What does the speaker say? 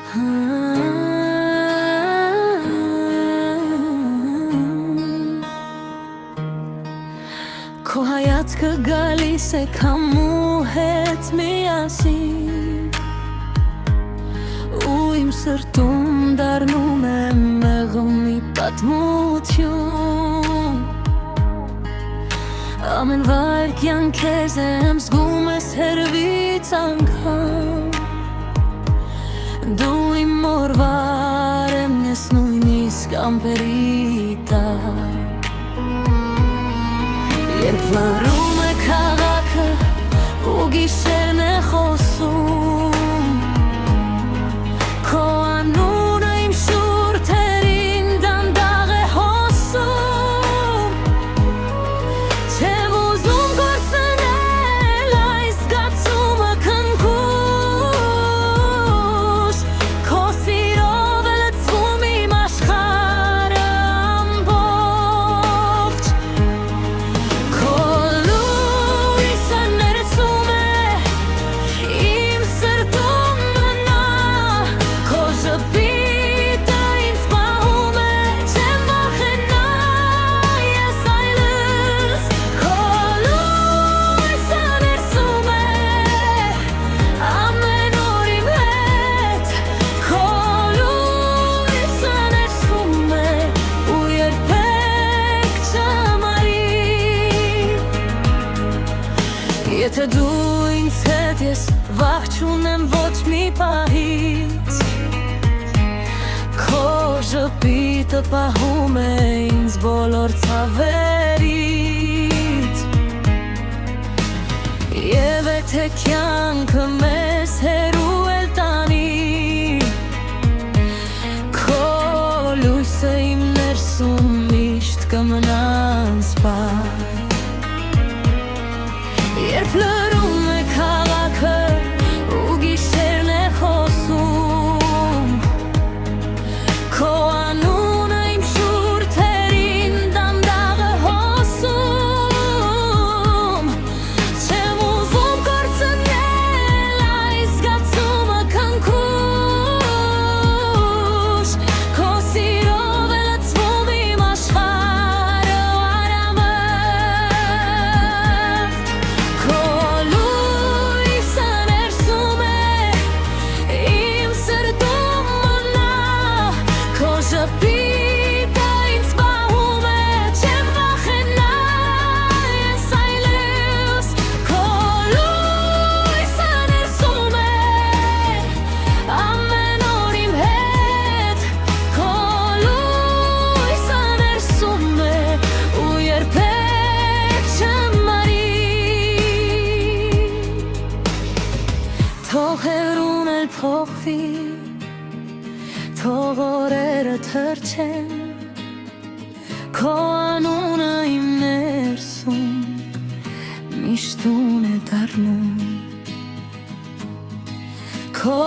Քո հայացքը գալիս է քամու հետ միասին ու իմ սրտում դառնում է մեղմի պատմություն Ամեն վայրկյան քեզ եմ զգում ես հերվից անգամ Դու իմ օրվարեմ ես նույնիսկ ամպերի տակ Երբ լռում է քաղաքը ու գիշերն է խոսում Քո անունը իմ շուրթերին դանդաղ է հոսում Չեմ ուզում կորցնել այս զգացումը քնքուշ Քո սիրով է լցվում իմ աշխարհը ամբողջ Քո լույսը ներսում է իմ սրտում մնա Քո ժպիտը ինձ պահում է չեմ վախենա ես այլևս Քո լույսը ներսում է ամեն օր իմ հետ Քո լույսը ներսում է ու երբեք չմարի Եթե դու ինձ հետ ես վախ չունեմ ոչ մի պահից Քո ժպիտը պահում է ինձ բոլոր ցավերից Եվ եթե կյանքը մեզ հեռու էլ տանի Քո լույսը իմ ներսում միշտ կմնա անսպար Երբ լռում է քաղաքը ու գիշերն է խոսում Քո անունը իմ շուրթերին դանդաղ է հոսում Չեմ ուզում կորցնել այս զգացումը քնքուշ Քո սիրով է լցվում իմ աշխարհը արամըտ Քո լույսը ներսում է իմ սրտում մնա Քո ժպիտը ինձ պահում է չեմ վախենա ես այլևս Քո լույսը ներսում է ամեն օր իմ հետ Քո լույսը ներսում է ու երբեք չմարի Թող հեռուն էլ փոխվի Թող օրերը թրջեն Քո անունը իմ ներսում միշտ տուն է դառնում Քո